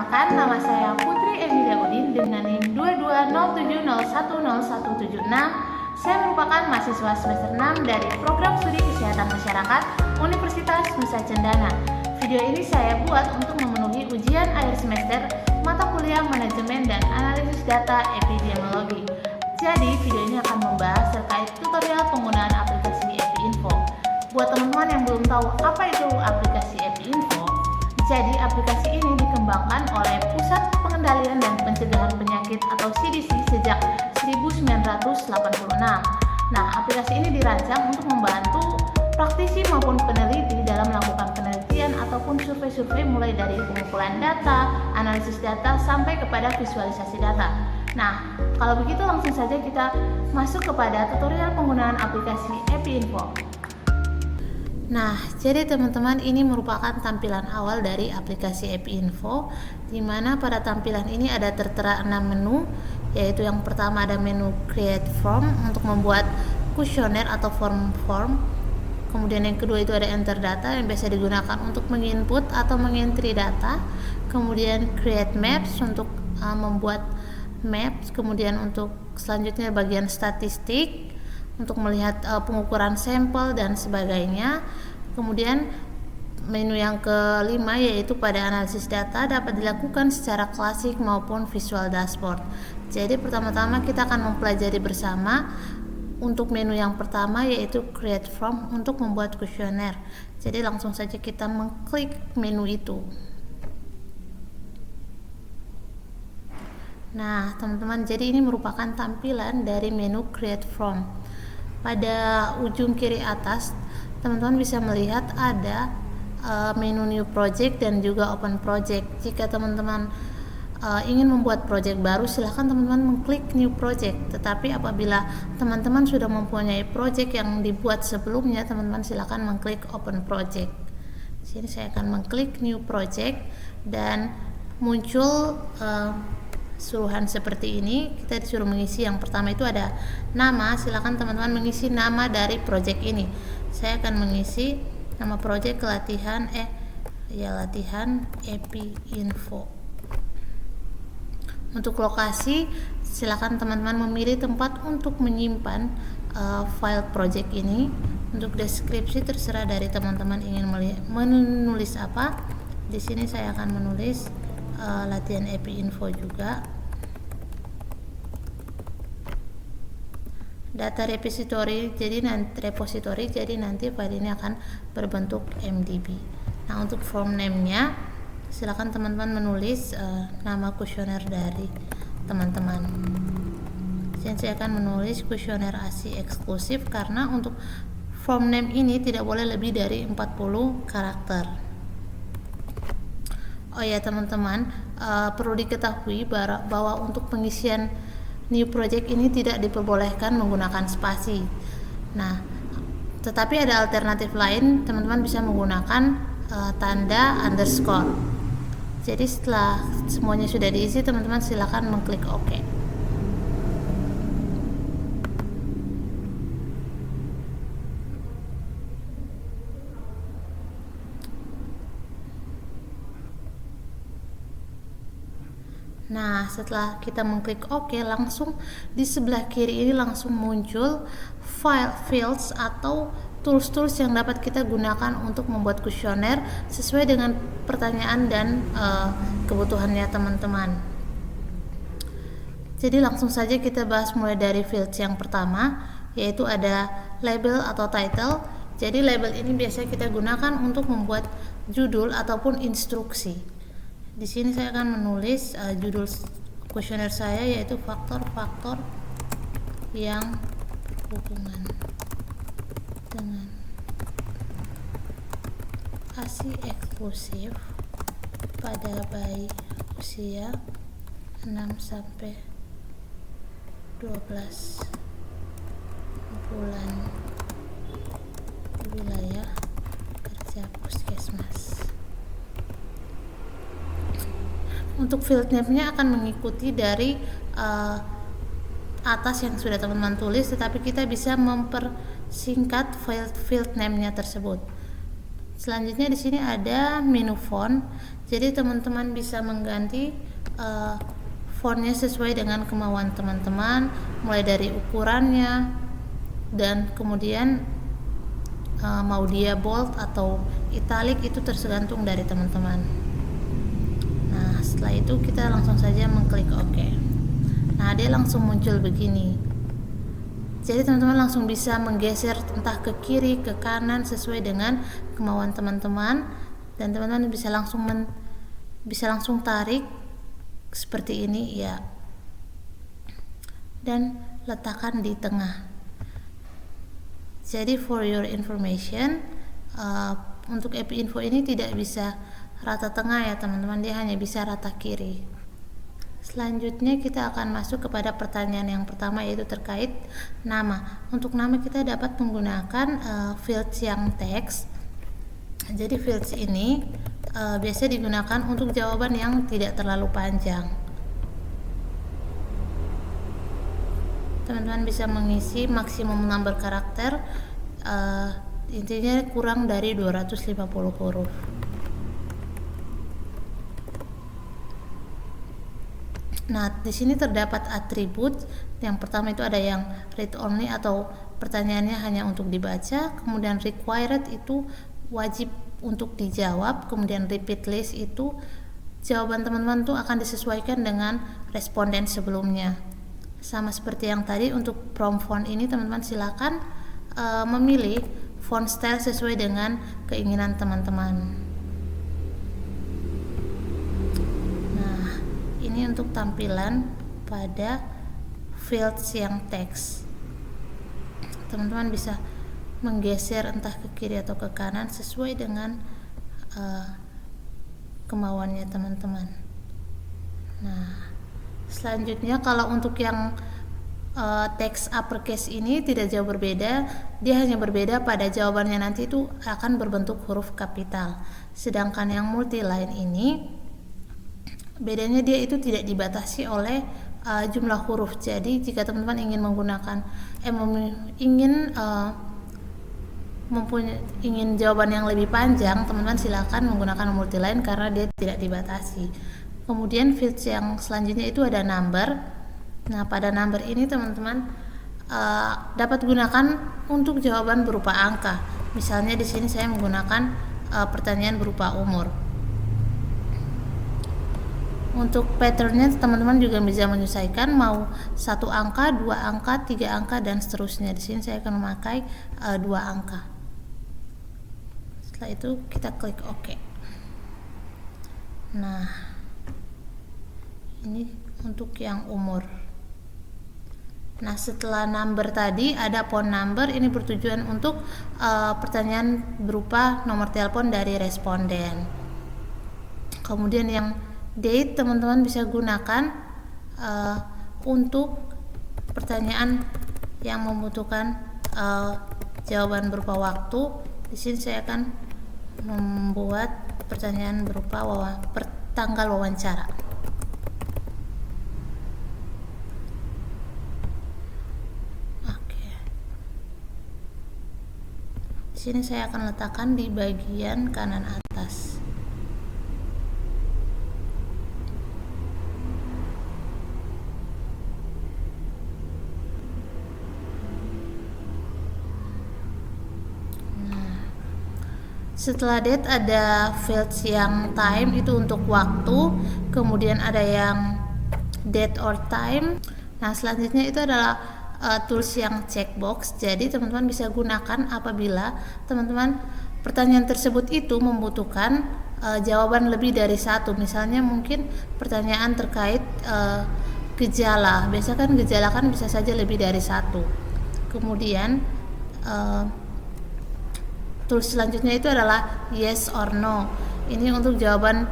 Perkenalkan, nama saya Putri Emilia Udin dengan NIM 2207010176. Saya merupakan mahasiswa semester 6 dari Program Studi Kesehatan Masyarakat Universitas Nusa Cendana. Video ini saya buat untuk memenuhi ujian akhir semester mata kuliah Manajemen dan Analisis Data Epidemiologi. Jadi, video ini akan membahas terkait tutorial penggunaan aplikasi EpiInfo. Buat teman-teman yang belum tahu apa itu aplikasi EpiInfo, jadi aplikasi ini dikembangkan oleh Pusat Pengendalian dan Pencegahan Penyakit atau CDC sejak 1986. Nah, aplikasi ini dirancang untuk membantu praktisi maupun peneliti dalam melakukan penelitian ataupun survei-survei mulai dari pengumpulan data, analisis data, sampai kepada visualisasi data. Nah, kalau begitu langsung saja kita masuk kepada tutorial penggunaan aplikasi EpiInfo. Nah, jadi teman-teman, ini merupakan tampilan awal dari aplikasi EpiInfo, di mana pada tampilan ini ada tertera 6 menu, yaitu yang pertama ada menu Create Form untuk membuat kuesioner atau form. Kemudian yang kedua itu ada Enter Data yang biasa digunakan untuk menginput atau mengentry data. Kemudian Create Maps untuk membuat maps. Kemudian untuk selanjutnya bagian statistik untuk melihat pengukuran sampel dan sebagainya. Kemudian menu yang kelima yaitu pada analisis data dapat dilakukan secara klasik maupun visual dashboard. Jadi pertama-tama kita akan mempelajari bersama untuk menu yang pertama yaitu Create Form untuk membuat kuesioner. Jadi langsung saja kita mengklik menu itu. Nah, teman-teman, jadi ini merupakan tampilan dari menu Create Form. Pada ujung kiri atas, teman-teman bisa melihat ada menu New Project dan juga Open Project. Jika teman-teman ingin membuat project baru, silahkan teman-teman mengklik New Project. Tetapi apabila teman-teman sudah mempunyai project yang dibuat sebelumnya, teman-teman silahkan mengklik Open Project. Di sini saya akan mengklik New Project dan muncul suruhan seperti ini. Kita disuruh mengisi, yang pertama itu ada nama. Silakan teman-teman mengisi nama dari project ini. Saya akan mengisi nama project latihan EpiInfo. Untuk lokasi, silakan teman-teman memilih tempat untuk menyimpan file project ini. Untuk deskripsi terserah dari teman-teman ingin menulis apa. Di sini saya akan menulis latihan EpiInfo juga. Data repository, jadi nanti file ini akan berbentuk MDB. Nah, untuk form name-nya silakan teman-teman menulis nama kuesioner dari teman-teman. Saya akan menulis kuesioner ASI eksklusif karena untuk form name ini tidak boleh lebih dari 40 karakter. Oh ya teman-teman, perlu diketahui bahwa untuk pengisian New Project ini tidak diperbolehkan menggunakan spasi. Nah, tetapi ada alternatif lain, teman-teman bisa menggunakan tanda underscore. Jadi setelah semuanya sudah diisi, teman-teman silakan mengklik OK. Nah, setelah kita mengklik OK, langsung di sebelah kiri ini langsung muncul file fields atau tools-tools yang dapat kita gunakan untuk membuat kuesioner sesuai dengan pertanyaan dan kebutuhannya teman-teman. Jadi langsung saja kita bahas mulai dari fields yang pertama, yaitu ada label atau title. Jadi label ini biasanya kita gunakan untuk membuat judul ataupun instruksi. Di sini saya akan menulis judul kuesioner saya yaitu faktor-faktor yang berhubungan dengan ASI eksklusif pada bayi usia 6 sampai 12 bulan di wilayah kerja puskesmas. Untuk field name-nya akan mengikuti dari atas yang sudah teman-teman tulis, tetapi kita bisa mempersingkat field name-nya tersebut. Selanjutnya di sini ada menu font. Jadi teman-teman bisa mengganti fontnya sesuai dengan kemauan teman-teman, mulai dari ukurannya, dan kemudian mau dia bold atau italic itu tergantung dari teman-teman. Nah, setelah itu kita langsung saja mengklik OK. Nah, dia langsung muncul begini. Jadi teman-teman langsung bisa menggeser entah ke kiri, ke kanan sesuai dengan kemauan teman-teman, dan teman-teman bisa langsung tarik seperti ini ya, dan letakkan di tengah. Jadi for your information, untuk API Info ini tidak bisa rata tengah ya teman-teman, dia hanya bisa rata kiri. Selanjutnya kita akan masuk kepada pertanyaan yang pertama, yaitu terkait nama. Untuk nama kita dapat menggunakan fields yang teks. Jadi fields ini biasa digunakan untuk jawaban yang tidak terlalu panjang. Teman-teman bisa mengisi maksimum number karakter, intinya kurang dari 250 huruf. Nah, di sini terdapat atribut. Yang pertama itu ada yang read only atau pertanyaannya hanya untuk dibaca, kemudian required itu wajib untuk dijawab, kemudian repeat list itu jawaban teman-teman tuh akan disesuaikan dengan responden sebelumnya. Sama seperti yang tadi, untuk prompt font ini teman-teman silakan memilih font style sesuai dengan keinginan teman-teman. Nah, ini untuk tampilan pada fields yang teks. Teman-teman bisa menggeser entah ke kiri atau ke kanan sesuai dengan kemauannya teman-teman. Nah, selanjutnya kalau untuk yang teks uppercase ini tidak jauh berbeda, dia hanya berbeda pada jawabannya nanti itu akan berbentuk huruf kapital. Sedangkan yang multiline ini bedanya dia itu tidak dibatasi oleh jumlah huruf. Jadi jika teman-teman ingin menggunakan ingin jawaban yang lebih panjang, teman-teman silakan menggunakan multiline karena dia tidak dibatasi. Kemudian fields yang selanjutnya itu ada number. Nah, pada number ini teman-teman dapat gunakan untuk jawaban berupa angka. Misalnya di sini saya menggunakan pertanyaan berupa umur. Untuk patternnya teman-teman juga bisa menyesuaikan, mau 1 angka, 2 angka, 3 angka, dan seterusnya. Di sini saya akan memakai 2 angka. Setelah itu kita klik OK. Nah, ini untuk yang umur. Nah, setelah number tadi ada phone number, ini bertujuan untuk pertanyaan berupa nomor telepon dari responden. Kemudian yang date teman-teman bisa gunakan untuk pertanyaan yang membutuhkan jawaban berupa waktu. Di sini saya akan membuat pertanyaan berupa tanggal wawancara. Oke. Di sini saya akan letakkan di bagian kanan atas. Setelah date ada fields yang time itu untuk waktu, kemudian ada yang date or time. Nah, selanjutnya itu adalah tools yang checkbox. Jadi teman-teman bisa gunakan apabila teman-teman pertanyaan tersebut itu membutuhkan jawaban lebih dari satu. Misalnya mungkin pertanyaan terkait gejala. Biasanya kan gejala kan bisa saja lebih dari satu. Kemudian tools selanjutnya itu adalah yes or no. Ini untuk jawaban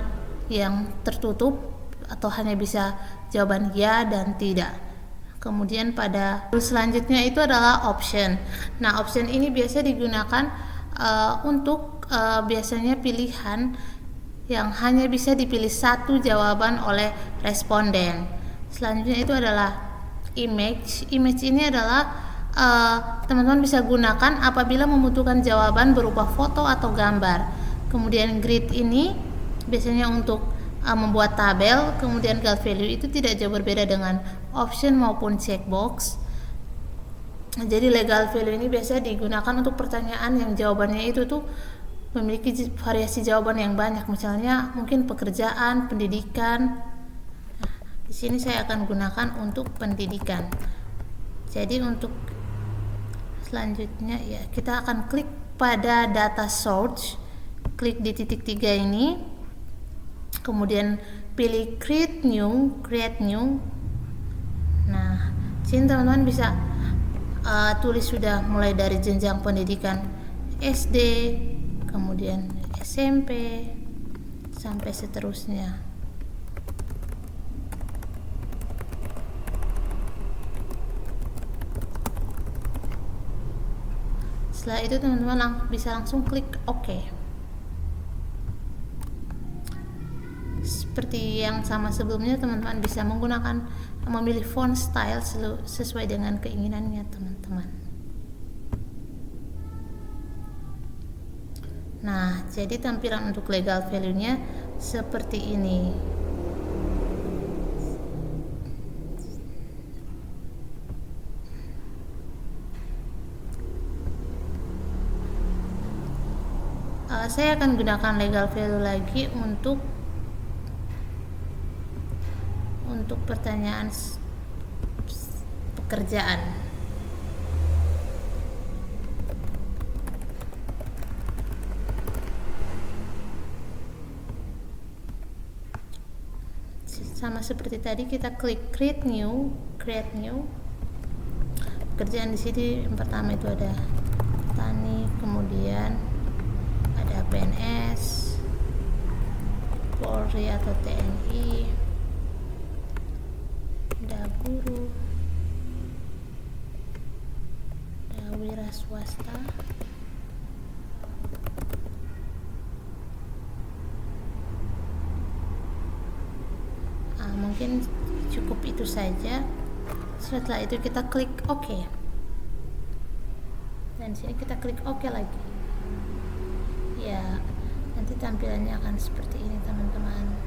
yang tertutup atau hanya bisa jawaban ya dan tidak. Kemudian pada tools selanjutnya itu adalah option. Nah, option ini biasa digunakan untuk biasanya pilihan yang hanya bisa dipilih satu jawaban oleh responden. Selanjutnya itu adalah image. Image ini adalah teman-teman bisa gunakan apabila membutuhkan jawaban berupa foto atau gambar. Kemudian grid ini biasanya untuk membuat tabel, kemudian legal value itu tidak jauh berbeda dengan option maupun checkbox. Jadi legal value ini biasanya digunakan untuk pertanyaan yang jawabannya itu tuh memiliki variasi jawaban yang banyak, misalnya mungkin pekerjaan, pendidikan. Nah, di sini saya akan gunakan untuk pendidikan. Jadi untuk selanjutnya ya kita akan klik pada data source, klik di titik 3 ini, kemudian pilih create new. Nah, sini teman-teman bisa tulis sudah mulai dari jenjang pendidikan SD, kemudian SMP sampai seterusnya. Setelah itu teman-teman bisa langsung klik OK. Seperti yang sama sebelumnya, teman-teman bisa menggunakan memilih font style sesuai dengan keinginannya teman-teman. Nah, jadi tampilan untuk legal value-nya seperti ini. Saya akan gunakan legal value lagi untuk pertanyaan pekerjaan. Sama seperti tadi, kita klik create new. Pekerjaan di sini yang pertama itu ada petani, kemudian ada PNS, Polri atau TNI, ada guru, ada wira swasta, mungkin cukup itu saja. Setelah itu kita klik OK, dan sini kita klik OK lagi. Ya, nanti tampilannya akan seperti ini teman-teman.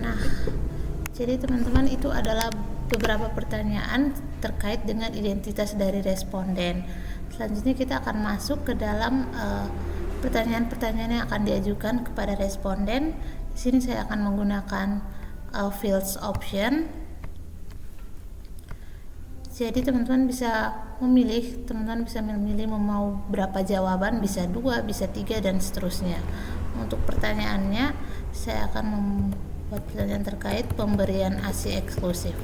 Nah, jadi teman-teman, itu adalah beberapa pertanyaan terkait dengan identitas dari responden. Selanjutnya kita akan masuk ke dalam pertanyaan-pertanyaan yang akan diajukan kepada responden. Di sini saya akan menggunakan fields option. Jadi teman-teman bisa memilih, mau berapa jawaban, bisa 2, bisa 3, dan seterusnya. Untuk pertanyaannya, saya akan membuat pertanyaan terkait pemberian ASI eksklusif.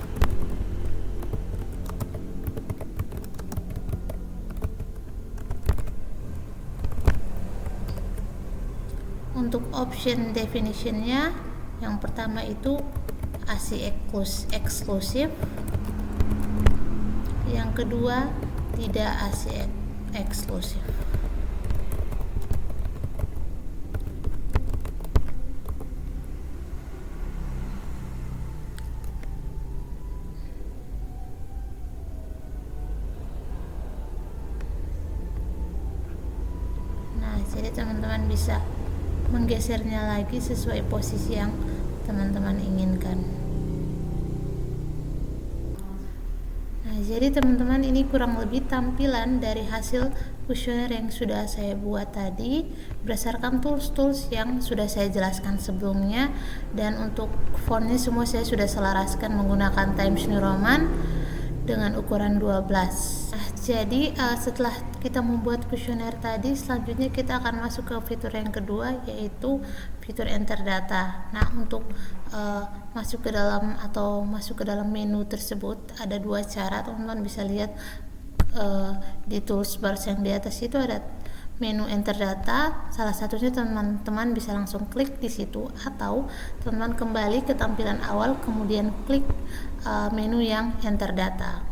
Untuk option definition-nya, yang pertama itu ASI eksklusif, yang kedua tidak ASI eksklusif. Nah, jadi teman-teman bisa menggesernya lagi sesuai posisi yang teman-teman inginkan. Nah, jadi teman-teman, ini kurang lebih tampilan dari hasil kuesioner yang sudah saya buat tadi berdasarkan tools-tools yang sudah saya jelaskan sebelumnya, dan untuk fontnya semua saya sudah selaraskan menggunakan Times New Roman dengan ukuran 12. Nah, jadi setelah kita membuat kuesioner tadi, selanjutnya kita akan masuk ke fitur yang kedua, yaitu fitur enter data. Nah, untuk masuk ke dalam menu tersebut ada dua cara. Teman-teman bisa lihat di toolbar yang di atas itu ada menu enter data. Salah satunya teman-teman bisa langsung klik di situ, atau teman-teman kembali ke tampilan awal kemudian klik menu yang enter data.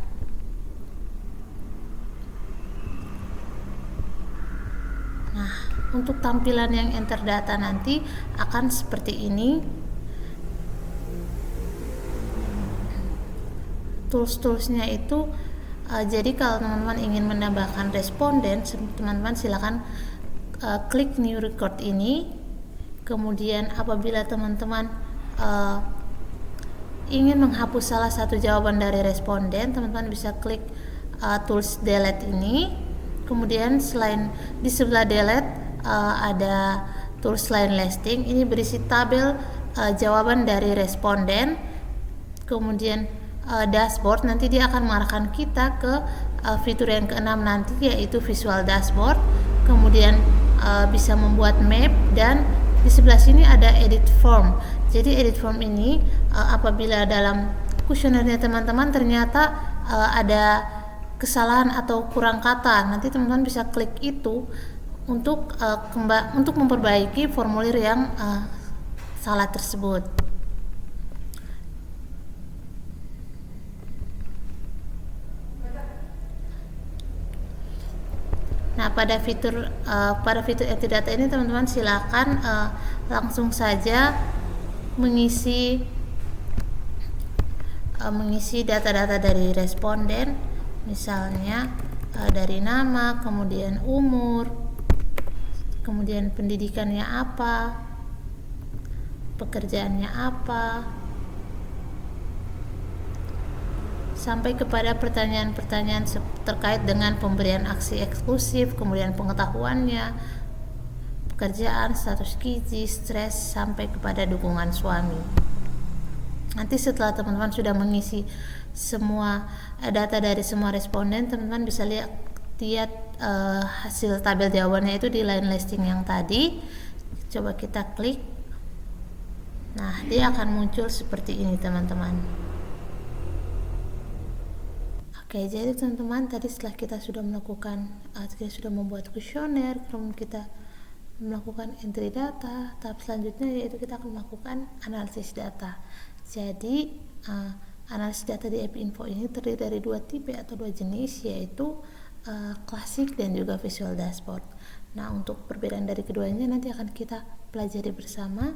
Nah, untuk tampilan yang enter data nanti akan seperti ini. Tools-toolsnya itu jadi kalau teman-teman ingin menambahkan responden, teman-teman silakan klik new record ini. Kemudian apabila teman-teman ingin menghapus salah satu jawaban dari responden, teman-teman bisa klik tools delete ini. Kemudian selain di sebelah delete ada tools line listing, ini berisi tabel jawaban dari responden. Kemudian dashboard, nanti dia akan mengarahkan kita ke fitur yang keenam nanti, yaitu visual dashboard. Kemudian bisa membuat map, dan di sebelah sini ada edit form. Jadi edit form ini apabila dalam kuesionernya teman-teman ternyata ada kesalahan atau kurang kata, nanti teman-teman bisa klik itu untuk memperbaiki formulir yang salah tersebut. Nah, pada fitur enter data ini teman-teman silakan langsung saja mengisi data-data dari responden, misalnya dari nama, kemudian umur, kemudian pendidikannya apa, pekerjaannya apa, sampai kepada pertanyaan-pertanyaan terkait dengan pemberian aksi eksklusif, kemudian pengetahuannya, pekerjaan, status gizi, stres, sampai kepada dukungan suami. Nanti setelah teman-teman sudah mengisi semua data dari semua responden, teman-teman bisa lihat hasil tabel jawabannya itu di line listing yang tadi. Coba kita klik. Nah, dia akan muncul seperti ini, teman-teman. Oke, jadi teman-teman, tadi setelah kita sudah membuat kuesioner, kemudian kita melakukan entry data, tahap selanjutnya yaitu kita akan melakukan analisis data. Jadi analisis data di API Info ini terdiri dari dua tipe atau dua jenis, yaitu klasik dan juga visual dashboard. Nah, untuk perbedaan dari keduanya nanti akan kita pelajari bersama.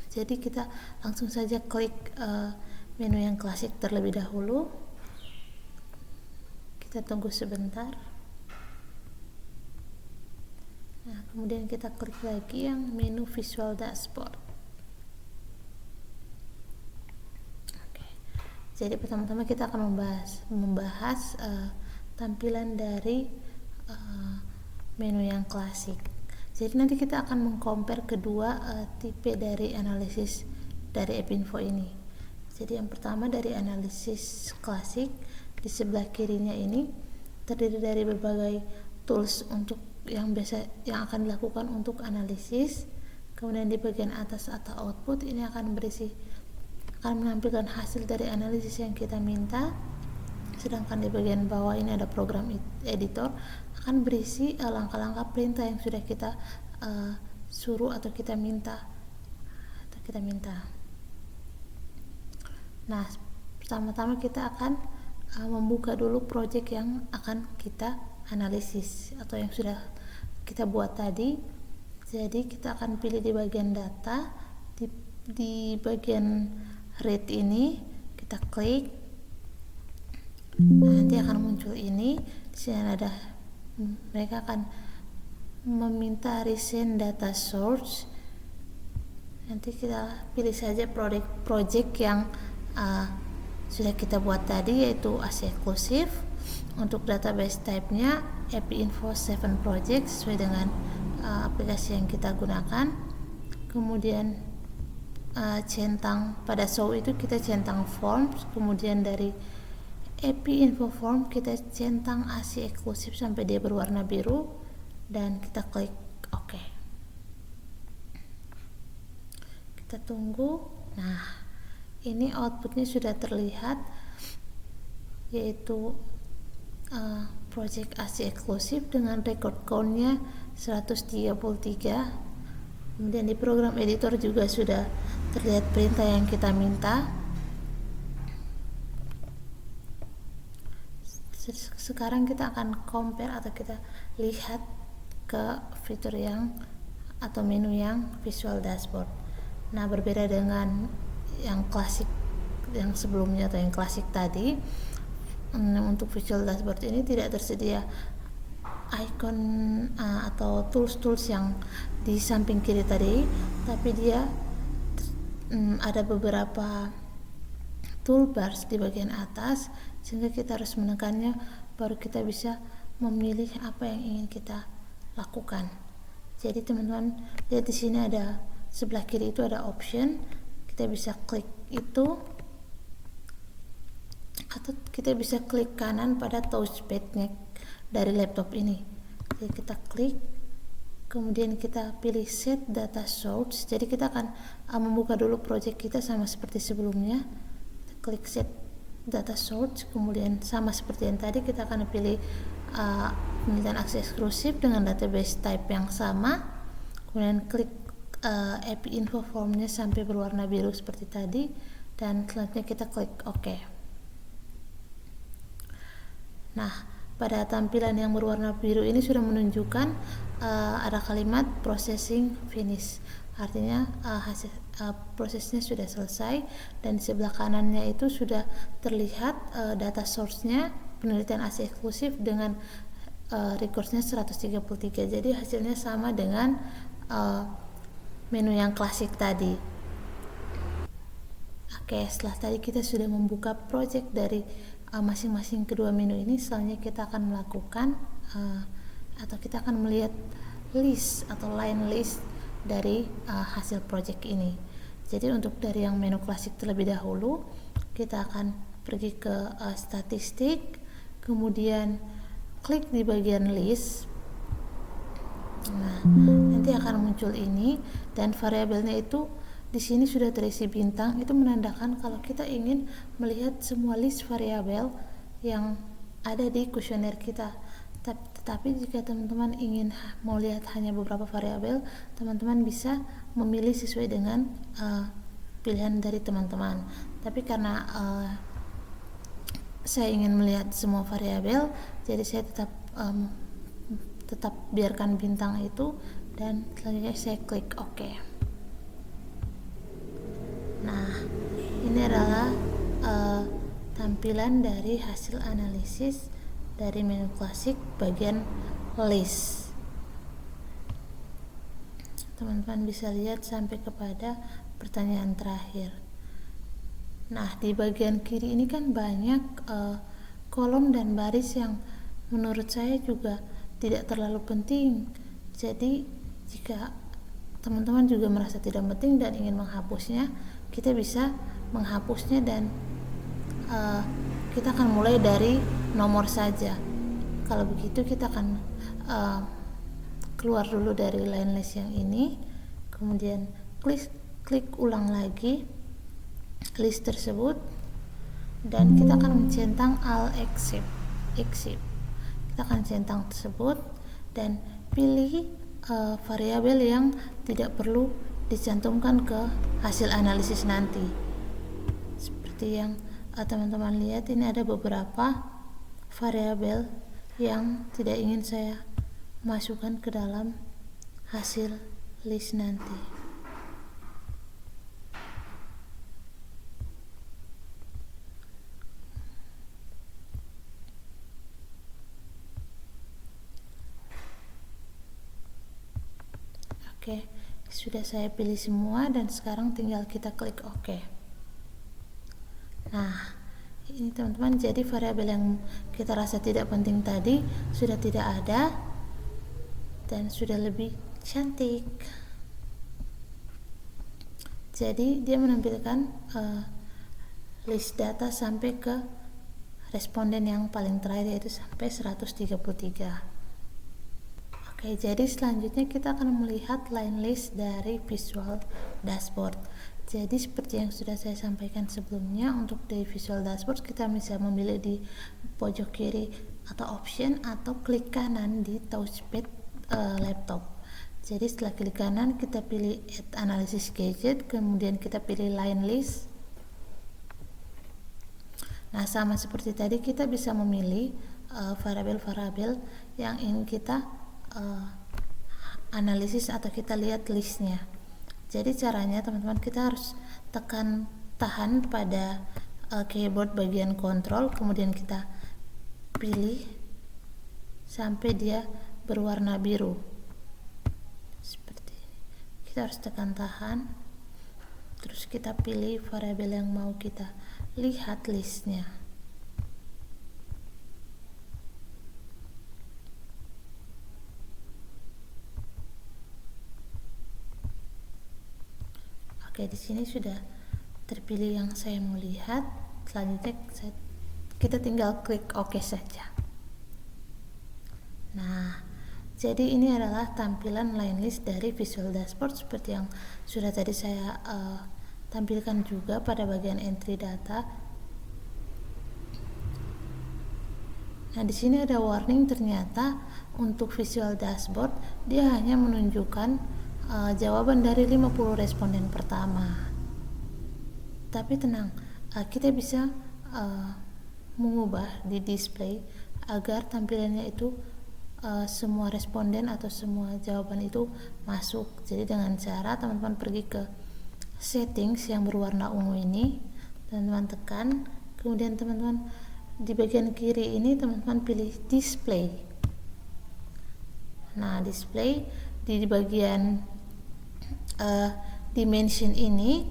Jadi kita langsung saja klik menu yang klasik terlebih dahulu. Kita tunggu sebentar. Nah, kemudian kita klik lagi yang menu visual dashboard. Oke. Jadi pertama-tama kita akan membahas tampilan dari menu yang klasik. Jadi nanti kita akan mengcompare kedua tipe dari analisis dari API Info ini. Jadi yang pertama dari analisis klasik, di sebelah kirinya ini terdiri dari berbagai tools yang akan dilakukan untuk analisis. Kemudian di bagian atas atau output ini akan menampilkan hasil dari analisis yang kita minta. Sedangkan di bagian bawah ini ada program editor, akan berisi langkah-langkah perintah yang sudah kita suruh atau kita minta. Nah, pertama-tama kita akan membuka dulu project yang akan kita analisis atau yang sudah kita buat tadi. Jadi kita akan pilih di bagian data, di bagian read ini kita klik. Nanti akan muncul ini. Di sini ada mereka akan meminta recent data source. Nanti kita pilih saja project yang sudah kita buat tadi, yaitu ASI eksklusif. Untuk database type-nya API Info 7 Project sesuai dengan aplikasi yang kita gunakan. Kemudian centang pada show itu kita centang forms, kemudian dari API Info Form kita centang ASI eksklusif sampai dia berwarna biru, dan kita klik OK. Kita tunggu. Nah, ini outputnya sudah terlihat, yaitu project ASI eksklusif dengan record count-nya 133. Kemudian di program editor juga sudah terlihat perintah yang kita minta. Sekarang kita akan compare atau kita lihat ke fitur yang atau menu yang Visual Dashboard. Nah, berbeda dengan yang klasik yang sebelumnya atau yang klasik tadi, untuk Visual Dashboard ini tidak tersedia icon atau tools-tools yang di samping kiri tadi, tapi dia ada beberapa toolbars di bagian atas, sehingga kita harus menekannya baru kita bisa memilih apa yang ingin kita lakukan. Jadi teman-teman lihat di sini ada sebelah kiri itu ada option, kita bisa klik itu, atau kita bisa klik kanan pada touchpadnya dari laptop ini. Jadi kita klik, kemudian kita pilih set data source. Jadi kita akan membuka dulu project kita sama seperti sebelumnya. Kita klik set data source, kemudian sama seperti yang tadi kita akan pilih pemilihan akses eksklusif dengan database type yang sama, kemudian klik API info formnya sampai berwarna biru seperti tadi, dan selanjutnya kita klik OK. Nah, pada tampilan yang berwarna biru ini sudah menunjukkan ada kalimat processing finish, artinya prosesnya sudah selesai, dan di sebelah kanannya itu sudah terlihat data source-nya penelitian ASI eksklusif dengan records-nya 133. Jadi hasilnya sama dengan menu yang klasik tadi. Oke, setelah tadi kita sudah membuka project dari masing-masing kedua menu ini, selanjutnya kita akan melakukan atau kita akan melihat list atau line list dari hasil project ini. Jadi untuk dari yang menu klasik terlebih dahulu, kita akan pergi ke statistik, kemudian klik di bagian list. Nah, nanti akan muncul ini, dan variabelnya itu di sini sudah terisi bintang. Itu menandakan kalau kita ingin melihat semua list variabel yang ada di kuesioner kita. Tetapi jika teman-teman ingin mau lihat hanya beberapa variabel, teman-teman bisa memilih sesuai dengan pilihan dari teman-teman. Tapi karena saya ingin melihat semua variabel, jadi saya tetap biarkan bintang itu, dan selanjutnya saya klik OK. Nah, ini adalah tampilan dari hasil analisis dari menu klasik bagian list. Teman-teman bisa lihat sampai kepada pertanyaan terakhir. Nah, di bagian kiri ini kan banyak kolom dan baris yang menurut saya juga tidak terlalu penting. Jadi jika teman-teman juga merasa tidak penting dan ingin menghapusnya, kita bisa menghapusnya, dan kita akan mulai dari nomor saja. Kalau begitu kita akan keluar dulu dari line list yang ini, kemudian klik ulang lagi list tersebut, dan kita akan mencentang all except. Kita akan centang tersebut dan pilih variabel yang tidak perlu dicantumkan ke hasil analisis nanti. Seperti yang teman-teman lihat, ini ada beberapa variabel yang tidak ingin saya masukkan ke dalam hasil list nanti. Oke, sudah saya pilih semua, dan sekarang tinggal kita klik OK. Nah, ini teman-teman, jadi variabel yang kita rasa tidak penting tadi sudah tidak ada dan sudah lebih cantik. Jadi dia menampilkan list data sampai ke responden yang paling terakhir, yaitu sampai 133. Oke, jadi selanjutnya kita akan melihat line list dari Visual Dashboard. Jadi seperti yang sudah saya sampaikan sebelumnya, untuk dari Visual Dashboard kita bisa memilih di pojok kiri atau option, atau klik kanan di touchpad laptop. Jadi setelah klik kanan kita pilih Add Analysis Gadget, kemudian kita pilih line list. Nah, sama seperti tadi kita bisa memilih variabel-variabel yang ingin kita analisis atau kita lihat listnya. Jadi caranya teman-teman, kita harus tahan pada keyboard bagian kontrol, kemudian kita pilih sampai dia berwarna biru seperti ini. Kita harus tahan, terus kita pilih variabel yang mau kita lihat listnya. Oke, di sini sudah terpilih yang saya mau lihat. Selanjutnya kita tinggal klik OK saja. Nah, jadi ini adalah tampilan line list dari Visual Dashboard seperti yang sudah tadi saya tampilkan juga pada bagian entry data. Nah, di sini ada warning, ternyata untuk Visual Dashboard dia hanya menunjukkan jawaban dari 50 responden pertama. Tapi tenang, kita bisa mengubah di display agar tampilannya itu semua responden atau semua jawaban itu masuk. Jadi dengan cara teman-teman pergi ke settings yang berwarna ungu ini, teman-teman tekan, kemudian teman-teman di bagian kiri ini teman-teman pilih display. Nah, display di bagian dimension ini,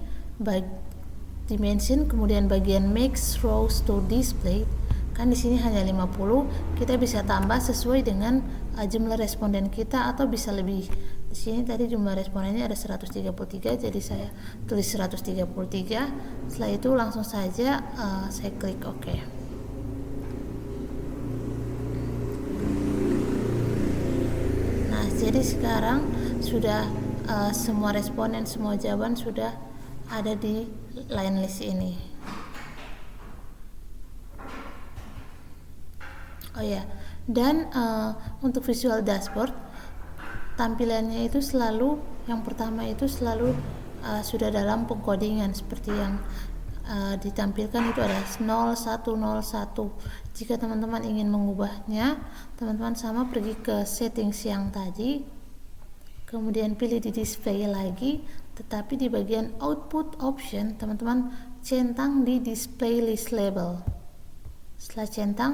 dimension, kemudian bagian make rows to display, kan di sini hanya 50, kita bisa tambah sesuai dengan jumlah responden kita atau bisa lebih. Di sini tadi jumlah respondennya ada 133, jadi saya tulis 133. Setelah itu langsung saja saya klik OK. Nah, jadi sekarang sudah semua responden, semua jawaban sudah ada di line list ini. Oh ya, dan untuk Visual Dashboard tampilannya itu selalu, yang pertama itu selalu sudah dalam pengkodingan seperti yang ditampilkan itu ada 0101. Jika teman-teman ingin mengubahnya, teman-teman sama pergi ke settings yang tadi, kemudian pilih di display lagi, tetapi di bagian output option teman-teman centang di display list label. Setelah centang,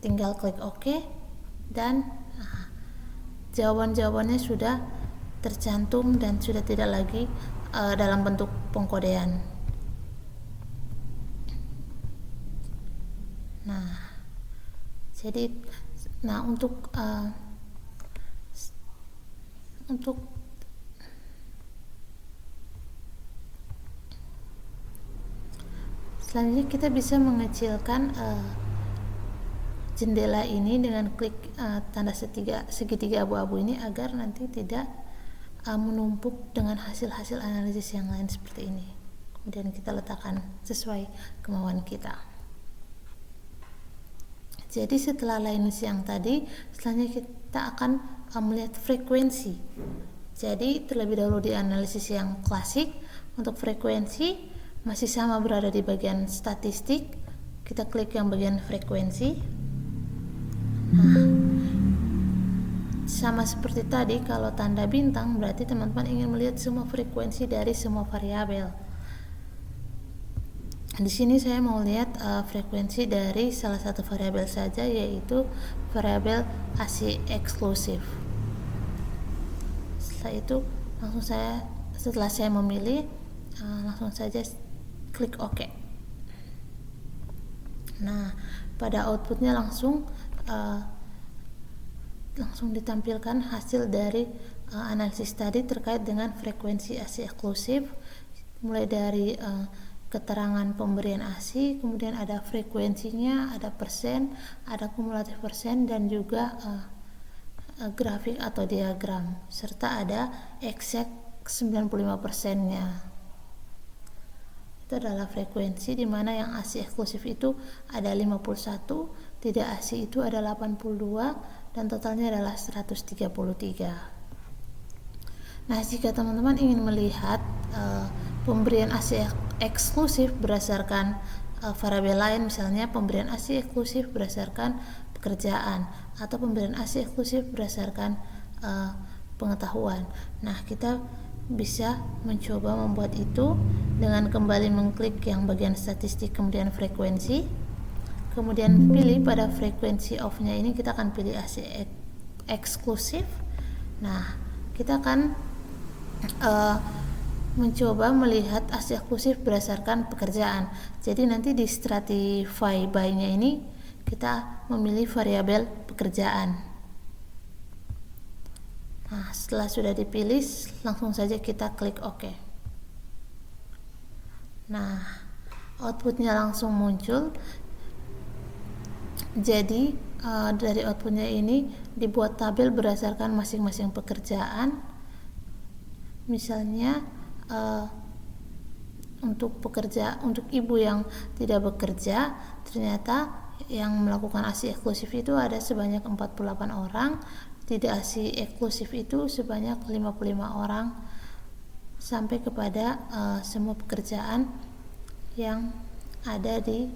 tinggal klik OK, dan jawaban-jawabannya sudah tercantum dan sudah tidak lagi dalam bentuk pengkodean. Nah, jadi untuk selanjutnya kita bisa mengecilkan jendela ini dengan klik tanda segitiga abu-abu ini agar nanti tidak menumpuk dengan hasil-hasil analisis yang lain seperti ini. Kemudian kita letakkan sesuai kemauan kita. Jadi setelah line list yang tadi, selanjutnya kita akan melihat frekuensi. Jadi terlebih dahulu di analisis yang klasik, untuk frekuensi masih sama berada di bagian statistik. Kita klik yang bagian frekuensi. Nah, sama seperti tadi, kalau tanda bintang berarti teman-teman ingin melihat semua frekuensi dari semua variabel. Di sini saya mau lihat frekuensi dari salah satu variabel saja, yaitu variabel AC eksklusif. Setelah itu setelah saya memilih, langsung saja klik OK. Nah, pada outputnya langsung ditampilkan hasil dari analisis tadi terkait dengan frekuensi AC eksklusif, mulai dari keterangan pemberian ASI, kemudian ada frekuensinya, ada persen, ada kumulatif persen, dan juga grafik atau diagram, serta ada exact 95%-nya. Itu adalah frekuensi di mana yang ASI eksklusif itu ada 51, tidak ASI itu ada 82, dan totalnya adalah 133. Nah, jika teman-teman ingin melihat pemberian ASI eksklusif berdasarkan variabel lain, misalnya pemberian ASI eksklusif berdasarkan pekerjaan, atau pemberian ASI eksklusif berdasarkan pengetahuan. Nah, kita bisa mencoba membuat itu dengan kembali mengklik yang bagian statistik, kemudian frekuensi, kemudian pilih pada frekuensi off-nya ini kita akan pilih AC eksklusif. Nah, kita akan mencoba melihat AC eksklusif berdasarkan pekerjaan. Jadi nanti di stratify by-nya ini kita memilih variabel pekerjaan. Nah, setelah sudah dipilih, langsung saja kita klik OK. Nah, outputnya langsung muncul. Jadi dari outputnya ini dibuat tabel berdasarkan masing-masing pekerjaan. Misalnya untuk ibu yang tidak bekerja, ternyata yang melakukan ASI eksklusif itu ada sebanyak 48 orang, tidak ASI eksklusif itu sebanyak 55 orang, sampai kepada semua pekerjaan yang ada di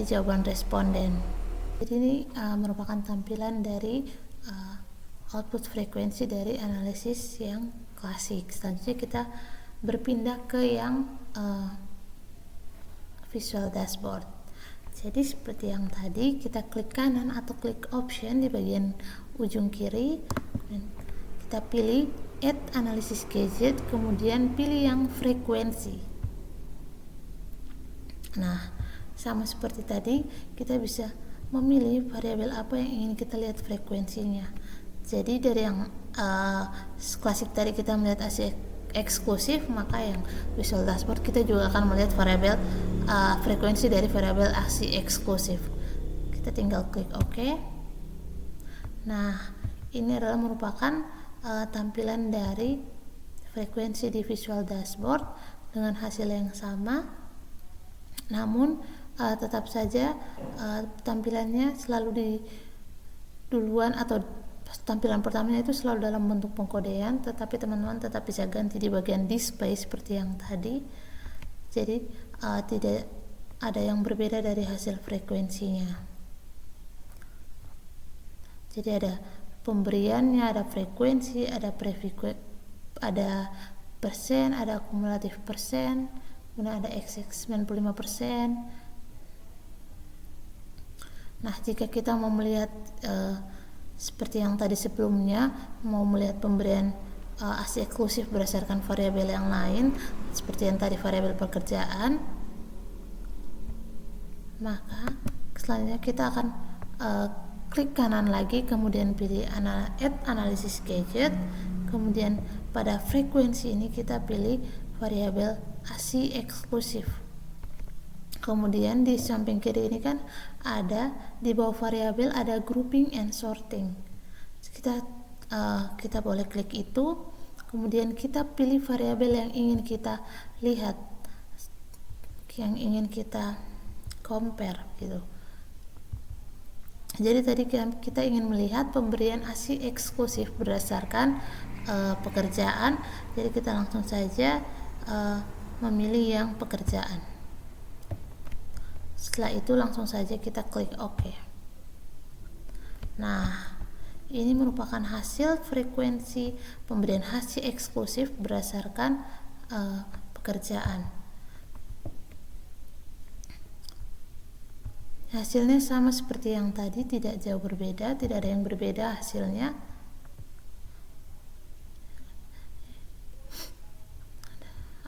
jawaban responden. Jadi ini merupakan tampilan dari output frekuensi dari analisis yang klasik. Selanjutnya kita berpindah ke yang visual dashboard. Jadi seperti yang tadi, kita klik kanan atau klik option di bagian ujung kiri, kita pilih add analysis gadget, kemudian pilih yang frekuensi. Nah, sama seperti tadi, kita bisa memilih variabel apa yang ingin kita lihat frekuensinya. Jadi dari yang klasik tadi kita melihat AC eksklusif, maka yang visual dashboard kita juga akan melihat variabel frekuensi dari variabel AC eksklusif. Kita tinggal klik OK. Nah, ini adalah merupakan tampilan dari frekuensi di visual dashboard dengan hasil yang sama. Namun tetap saja tampilannya selalu di duluan, atau tampilan pertamanya itu selalu dalam bentuk pengkodean, tetapi teman-teman tetap bisa ganti di bagian display seperti yang tadi. Jadi tidak ada yang berbeda dari hasil frekuensinya. Jadi ada pemberiannya, ada frekuensi, ada persen, ada akumulatif persen, kemudian ada XX 95%. Nah, jika kita mau melihat seperti yang tadi sebelumnya, mau melihat pemberian AC eksklusif berdasarkan variabel yang lain, seperti yang tadi variabel pekerjaan, maka selanjutnya kita akan klik kanan lagi, kemudian pilih add analysis gadget, kemudian pada frekuensi ini kita pilih variabel AC eksklusif. Kemudian di samping kiri ini kan ada di bawah variabel ada grouping and sorting. Kita boleh klik itu, kemudian kita pilih variabel yang ingin kita lihat, yang ingin kita compare gitu. Jadi tadi kita ingin melihat pemberian AC eksklusif berdasarkan pekerjaan. Jadi kita langsung saja memilih yang pekerjaan. Setelah itu langsung saja kita klik OK. Nah, ini merupakan hasil frekuensi pemberian hasil eksklusif berdasarkan pekerjaan. Hasilnya sama seperti yang tadi, tidak jauh berbeda, tidak ada yang berbeda hasilnya.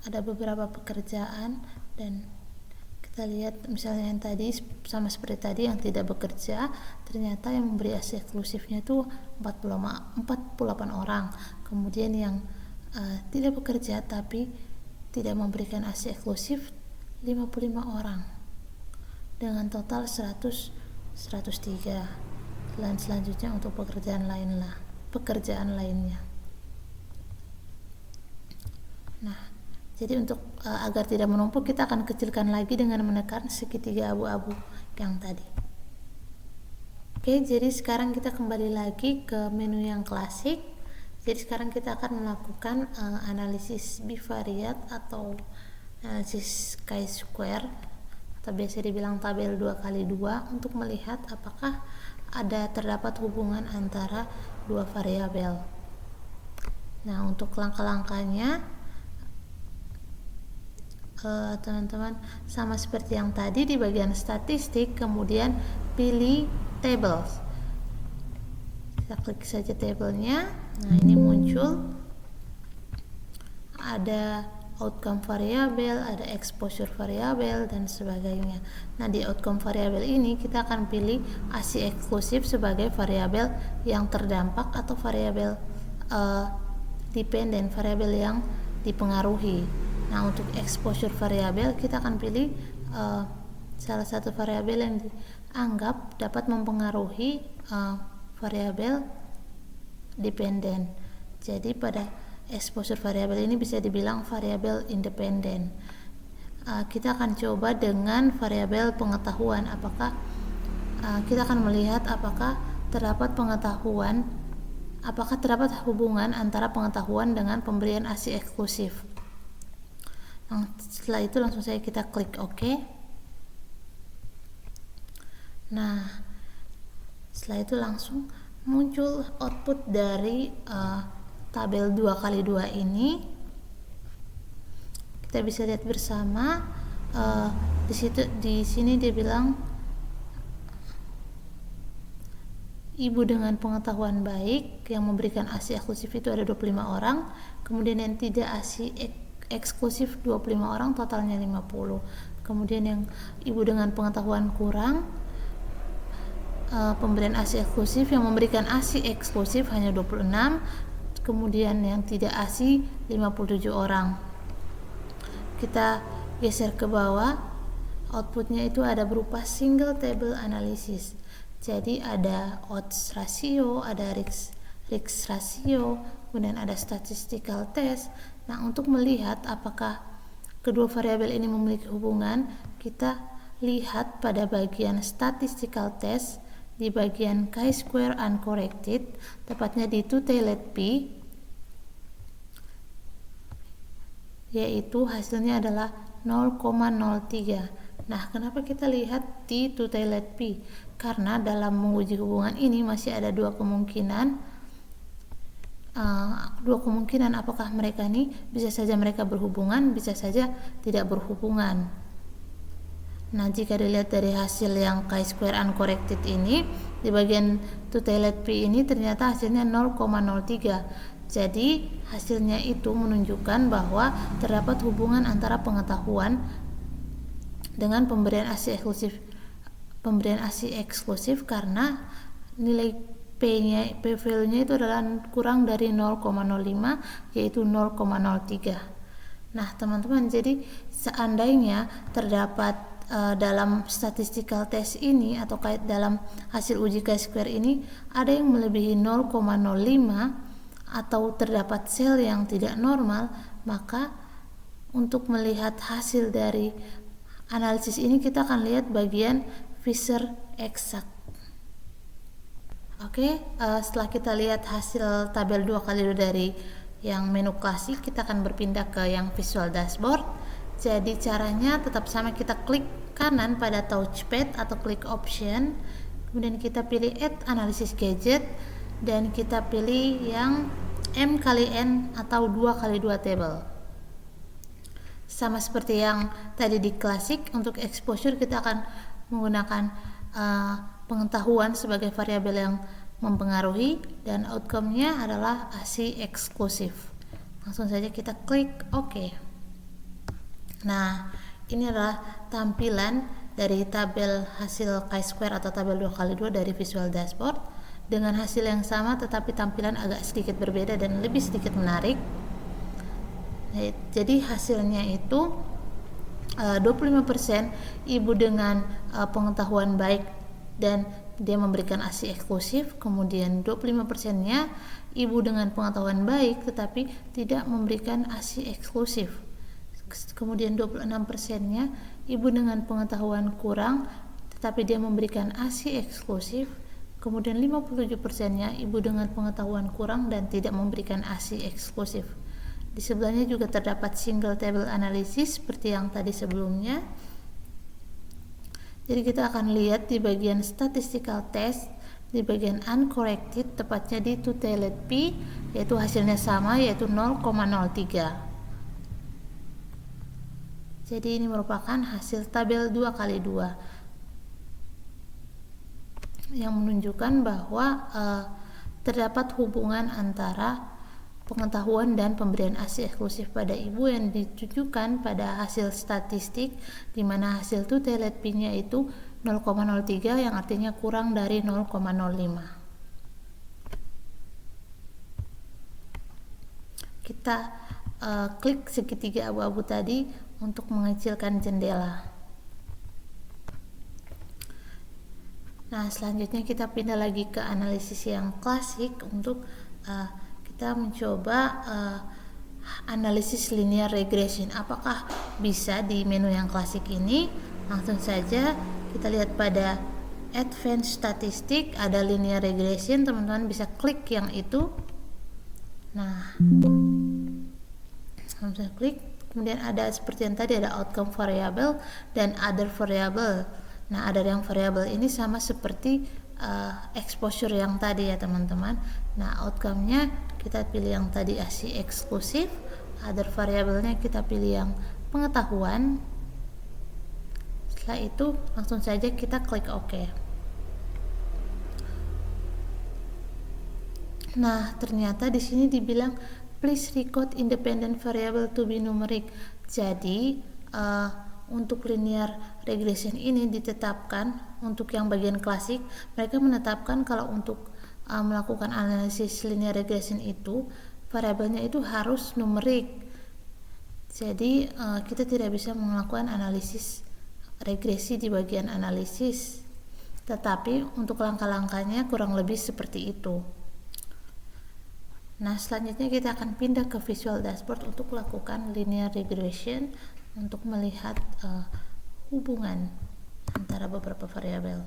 Ada beberapa pekerjaan, dan kita lihat misalnya yang tadi sama seperti tadi, yang tidak bekerja ternyata yang memberi AC eksklusifnya itu 48 orang. Kemudian yang tidak bekerja tapi tidak memberikan AC eksklusif 55 orang dengan total 103. Dan selanjutnya untuk pekerjaan lainnya. Nah, jadi untuk agar tidak menumpuk, kita akan kecilkan lagi dengan menekan segitiga abu-abu yang tadi. Oke, jadi sekarang kita kembali lagi ke menu yang klasik. Jadi sekarang kita akan melakukan analisis bivariat atau analisis chi-square, atau biasa dibilang tabel 2x2, untuk melihat apakah terdapat hubungan antara dua variabel. Nah, untuk langkah-langkahnya teman-teman sama seperti yang tadi di bagian statistik, kemudian pilih tables. Kita klik saja tabelnya. Nah, ini muncul ada outcome variabel, ada exposure variabel, dan sebagainya. Nah, di outcome variabel ini kita akan pilih ASI eksklusif sebagai variabel yang terdampak atau variabel dependent, variabel yang dipengaruhi. Nah, untuk exposure variabel kita akan pilih salah satu variabel yang dianggap dapat mempengaruhi variabel dependent. Jadi pada exposure variabel ini bisa dibilang variabel independen. Kita akan coba dengan variabel pengetahuan. Kita akan melihat apakah terdapat hubungan antara pengetahuan dengan pemberian ASI eksklusif. Nah, setelah itu langsung saja kita klik OK. Nah, setelah itu langsung muncul output dari tabel 2x2 ini. Kita bisa lihat bersama di sini dia bilang ibu dengan pengetahuan baik yang memberikan ASI eksklusif itu ada 25 orang, kemudian yang tidak ASI eksklusif 25 orang, totalnya 50. Kemudian yang ibu dengan pengetahuan kurang, pemberian ASI eksklusif yang memberikan ASI eksklusif hanya 26, kemudian yang tidak ASI 57 orang. Kita geser ke bawah, outputnya itu ada berupa single table analysis. Jadi ada odds ratio, ada risk ratio, kemudian ada statistical test. Nah, untuk melihat apakah kedua variabel ini memiliki hubungan, kita lihat pada bagian statistical test di bagian chi-square uncorrected, tepatnya di two-tailed p, yaitu hasilnya adalah 0,03. Nah, kenapa kita lihat di two-tailed p? Karena dalam menguji hubungan ini masih ada dua kemungkinan apakah mereka ini bisa saja mereka berhubungan, bisa saja tidak berhubungan. Nah, jika dilihat dari hasil yang chi-square uncorrected ini, di bagian two-tailed p ini ternyata hasilnya 0,03. Jadi hasilnya itu menunjukkan bahwa terdapat hubungan antara pengetahuan dengan pemberian ASI eksklusif karena nilai P value-nya itu adalah kurang dari 0,05, yaitu 0,03. Nah, teman-teman, jadi seandainya terdapat dalam statistical test ini atau dalam hasil uji chi-square ini ada yang melebihi 0,05 atau terdapat sel yang tidak normal, maka untuk melihat hasil dari analisis ini kita akan lihat bagian Fisher exact. Oke, setelah kita lihat hasil tabel 2x2 dari yang menu klasik, kita akan berpindah ke yang visual dashboard. Jadi caranya tetap sama, kita klik kanan pada touchpad atau klik option, kemudian kita pilih add analysis gadget, dan kita pilih yang M×N atau 2×2 table. Sama seperti yang tadi di klasik, untuk exposure kita akan menggunakan pengetahuan sebagai variabel yang mempengaruhi, dan outcome-nya adalah ASI eksklusif. Langsung saja kita klik OK. Nah, ini adalah tampilan dari tabel hasil chi-square atau tabel 2×2 dari visual dashboard dengan hasil yang sama, tetapi tampilan agak sedikit berbeda dan lebih sedikit menarik. Jadi hasilnya itu 25% ibu dengan pengetahuan baik dan dia memberikan ASI eksklusif, kemudian 25%-nya ibu dengan pengetahuan baik tetapi tidak memberikan ASI eksklusif, kemudian 26%-nya ibu dengan pengetahuan kurang tetapi dia memberikan ASI eksklusif, kemudian 57%-nya ibu dengan pengetahuan kurang dan tidak memberikan ASI eksklusif. Di sebelahnya juga terdapat single table analysis seperti yang tadi sebelumnya. Jadi kita akan lihat di bagian statistical test di bagian uncorrected, tepatnya di two-tailed P, yaitu hasilnya sama, yaitu 0,03. Jadi ini merupakan hasil tabel 2x2 yang menunjukkan bahwa terdapat hubungan antara pengetahuan dan pemberian ASI eksklusif pada ibu yang ditunjukkan pada hasil statistik, di mana hasil two-tailed P-nya itu 0,03 yang artinya kurang dari 0,05. Kita klik segitiga abu-abu tadi untuk mengecilkan jendela. Nah, selanjutnya kita pindah lagi ke analisis yang klasik untuk kita mencoba analisis linear regression. Apakah bisa di menu yang klasik ini? Langsung saja kita lihat pada advanced statistik ada linear regression, teman-teman bisa klik yang itu. Nah, bisa klik, kemudian ada seperti yang tadi, ada outcome variable dan other variable. Nah, ada yang variable ini sama seperti exposure yang tadi ya teman-teman. Nah, outcome-nya kita pilih yang tadi ASI eksklusif, other variable-nya kita pilih yang pengetahuan. Setelah itu langsung saja kita klik OK. Nah, ternyata di sini dibilang please record independent variable to be numeric. Jadi untuk linear regression ini ditetapkan untuk yang bagian klasik, mereka menetapkan kalau untuk melakukan analisis linear regression itu variabelnya itu harus numerik. Jadi kita tidak bisa melakukan analisis regresi di bagian analisis, tetapi untuk langkah-langkahnya kurang lebih seperti itu. Nah, selanjutnya kita akan pindah ke visual dashboard untuk melakukan linear regression untuk melihat hubungan antara beberapa variabel.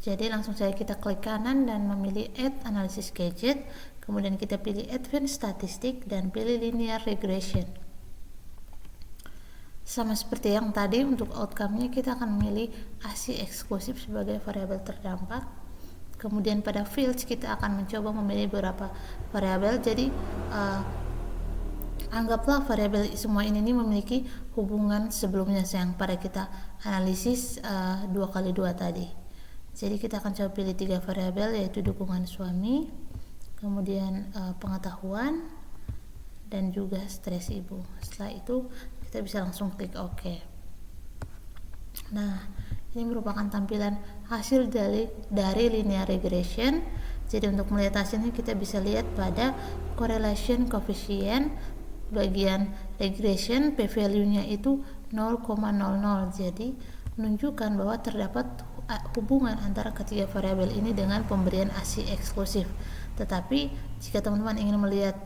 Jadi langsung saja kita klik kanan dan memilih Add Analysis Gadget, kemudian kita pilih Advanced Statistic dan pilih Linear Regression. Sama seperti yang tadi, untuk outcome-nya kita akan memilih ASI eksklusif sebagai variabel terdampak. Kemudian pada fields kita akan mencoba memilih beberapa variabel. Jadi anggaplah variabel semua ini memiliki hubungan sebelumnya yang pada kita analisis 2x2 tadi. Jadi kita akan coba pilih 3 variabel, yaitu dukungan suami, kemudian pengetahuan, dan juga stres ibu. Setelah itu kita bisa langsung klik OK. Nah, ini merupakan tampilan hasil dari linear regression. Jadi untuk melihat hasilnya kita bisa lihat pada correlation coefficient bagian regression, p-value-nya itu 0,00. Jadi menunjukkan bahwa terdapat hubungan antara ketiga variabel ini dengan pemberian ASI eksklusif. Tetapi jika teman-teman ingin melihat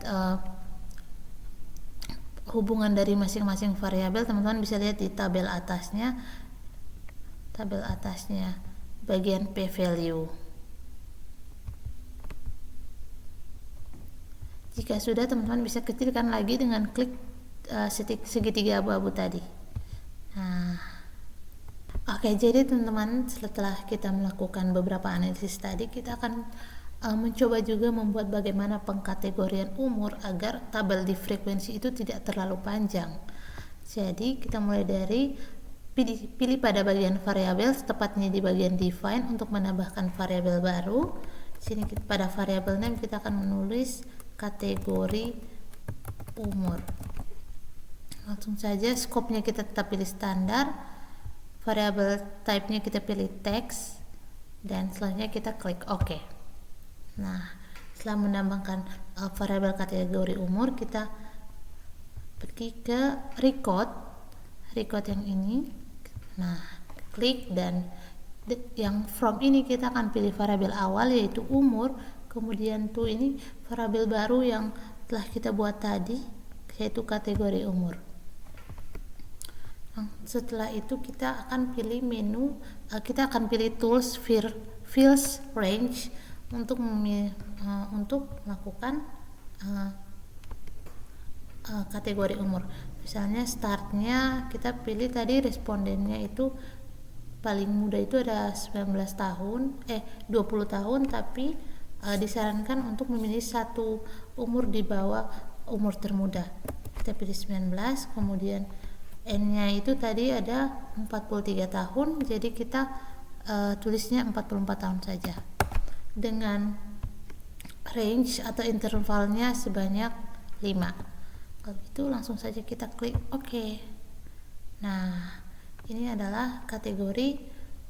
hubungan dari masing-masing variabel, teman-teman bisa lihat di tabel atasnya bagian p-value. Jika sudah, teman-teman bisa kecilkan lagi dengan klik segitiga abu-abu tadi. Nah, oke, jadi teman-teman, setelah kita melakukan beberapa analisis tadi, kita akan mencoba juga membuat bagaimana pengkategorian umur agar tabel di frekuensi itu tidak terlalu panjang. Jadi kita mulai dari pilih pada bagian variabel, tepatnya di bagian define untuk menambahkan variabel baru. Sini pada variabel name kita akan menulis kategori umur. Langsung saja scope-nya kita tetap pilih standar, variabel type-nya kita pilih text, dan selanjutnya kita klik OK. Nah, setelah menambahkan variabel kategori umur, kita pergi ke record yang ini. Nah, klik, dan yang from ini kita akan pilih variabel awal yaitu umur, kemudian to ini variabel baru yang telah kita buat tadi yaitu kategori umur. Nah, setelah itu kita akan pilih menu, kita akan pilih tools fields range untuk melakukan kategori umur. Misalnya startnya kita pilih tadi respondennya itu paling muda itu ada 20 tahun, tapi disarankan untuk memilih satu umur di bawah umur termuda. Kita pilih 19, kemudian N-nya itu tadi ada 43 tahun, jadi kita tulisnya 44 tahun saja. Dengan range atau intervalnya sebanyak 5. Kalau itu langsung saja kita klik OK. Nah, ini adalah kategori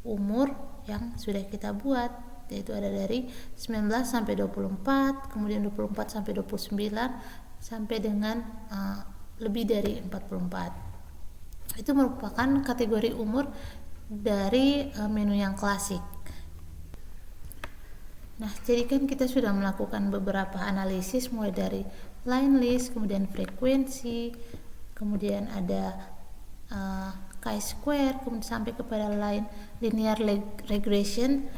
umur yang sudah kita buat, yaitu ada dari 19 sampai 24, kemudian 24 sampai 29, sampai dengan lebih dari 44. Itu merupakan kategori umur dari menu yang klasik. Nah, jadi kan kita sudah melakukan beberapa analisis mulai dari line list, kemudian frekuensi, kemudian ada chi-square, kemudian sampai kepada line linear regression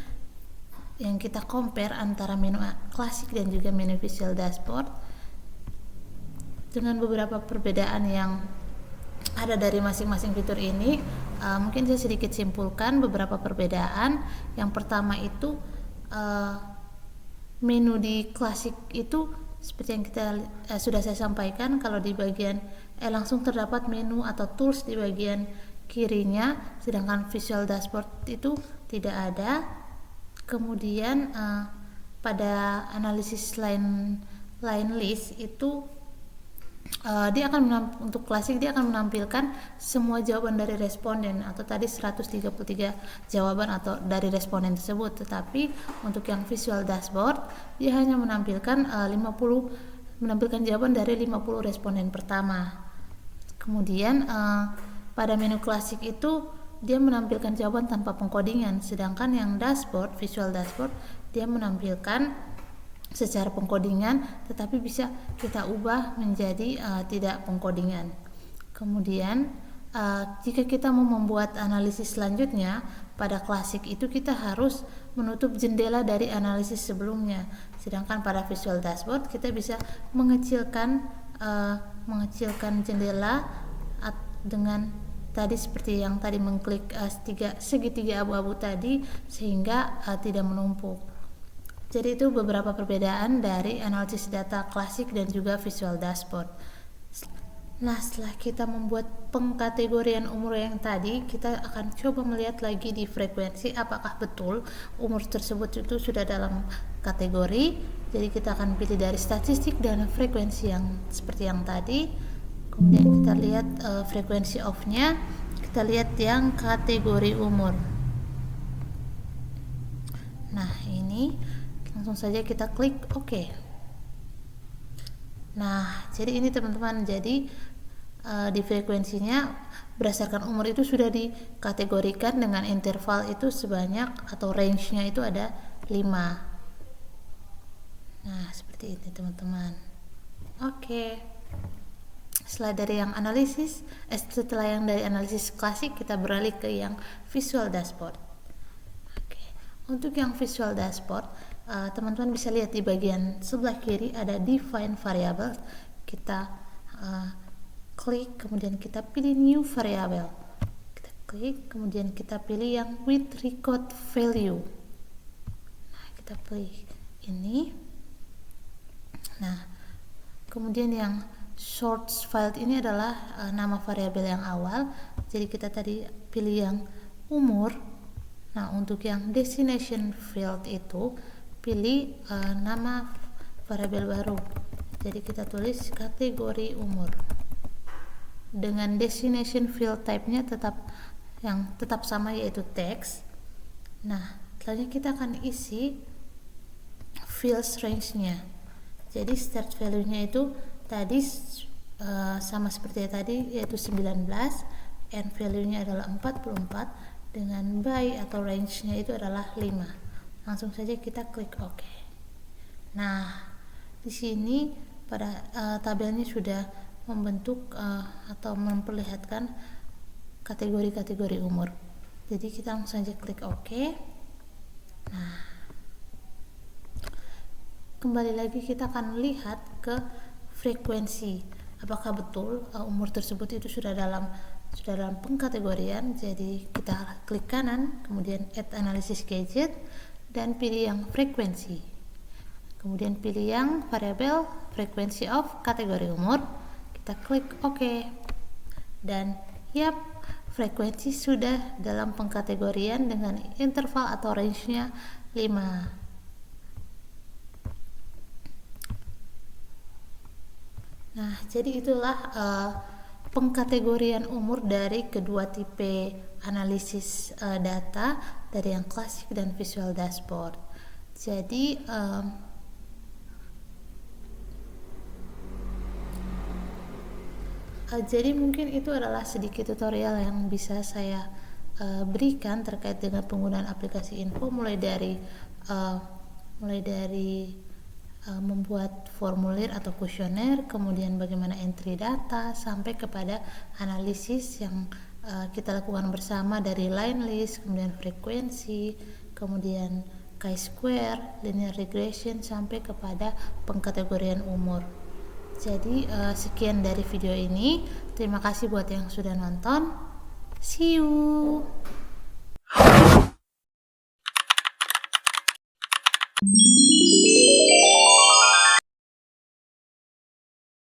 yang kita compare antara menu klasik dan juga menu visual dashboard dengan beberapa perbedaan yang ada dari masing-masing fitur ini. Mungkin saya sedikit simpulkan beberapa perbedaan. Yang pertama itu menu di klasik itu seperti yang kita sudah saya sampaikan, kalau di bagian langsung terdapat menu atau tools di bagian kirinya, sedangkan visual dashboard itu tidak ada. Kemudian pada analisis line list itu dia akan untuk klasik dia akan menampilkan semua jawaban dari responden, atau tadi 133 jawaban atau dari responden tersebut. Tetapi untuk yang visual dashboard dia hanya menampilkan menampilkan jawaban dari 50 responden pertama. Kemudian pada menu klasik itu dia menampilkan jawaban tanpa pengkodingan, sedangkan yang dashboard, visual dashboard, dia menampilkan secara pengkodingan, tetapi bisa kita ubah menjadi tidak pengkodingan. Kemudian jika kita mau membuat analisis selanjutnya, pada klasik itu kita harus menutup jendela dari analisis sebelumnya, sedangkan pada visual dashboard kita bisa mengecilkan jendela dengan tadi seperti yang tadi mengklik segitiga abu-abu tadi, sehingga tidak menumpuk. Jadi itu beberapa perbedaan dari analisis data klasik dan juga visual dashboard. Nah, setelah kita membuat pengkategorian umur yang tadi, kita akan coba melihat lagi di frekuensi apakah betul umur tersebut itu sudah dalam kategori. Jadi kita akan pilih dari statistik dan frekuensi yang seperti yang tadi. Kemudian kita lihat frekuensi off-nya, kita lihat yang kategori umur. Nah, ini langsung saja kita klik OK. Nah, jadi ini teman-teman, jadi di frekuensinya berdasarkan umur itu sudah dikategorikan dengan interval itu sebanyak, atau range-nya itu ada 5. Nah, seperti ini teman-teman. Oke. Setelah yang dari analisis klasik, kita beralih ke yang visual dashboard. Oke. Untuk yang visual dashboard, teman-teman bisa lihat di bagian sebelah kiri ada define variable. Kita klik, kemudian kita pilih new variable. Kita klik, kemudian kita pilih yang with record value. Nah, kita pilih ini. Nah, kemudian yang source file ini adalah nama variabel yang awal. Jadi kita tadi pilih yang umur. Nah, untuk yang destination field itu pilih nama variabel baru. Jadi kita tulis kategori umur. Dengan destination field type-nya tetap sama, yaitu text. Nah, selanjutnya kita akan isi fields range-nya. Jadi start value-nya itu tadi sama seperti tadi, yaitu 19, end value-nya adalah 44, dengan by atau range-nya itu adalah 5. Langsung saja kita klik OK. Nah, di sini pada tabelnya sudah membentuk atau memperlihatkan kategori-kategori umur. Jadi kita langsung saja klik OK. Nah, kembali lagi kita akan lihat ke frekuensi. apakah betul umur tersebut itu sudah dalam pengkategorian. Jadi kita klik kanan, kemudian add analysis gadget dan pilih yang frekuensi, kemudian pilih yang variabel frequency of kategori umur, kita klik OK, dan yap, frekuensi sudah dalam pengkategorian dengan interval atau range-nya 5. Nah, jadi itulah pengkategorian umur dari kedua tipe analisis data, dari yang klasik dan visual dashboard. Jadi mungkin itu adalah sedikit tutorial yang bisa saya berikan terkait dengan penggunaan aplikasi info, mulai dari membuat formulir atau kuesioner, kemudian bagaimana entry data, sampai kepada analisis yang kita lakukan bersama dari line list, kemudian frekuensi, kemudian chi-square, linear regression, sampai kepada pengkategorian umur. Jadi sekian dari video ini. Terima kasih buat yang sudah nonton. See you.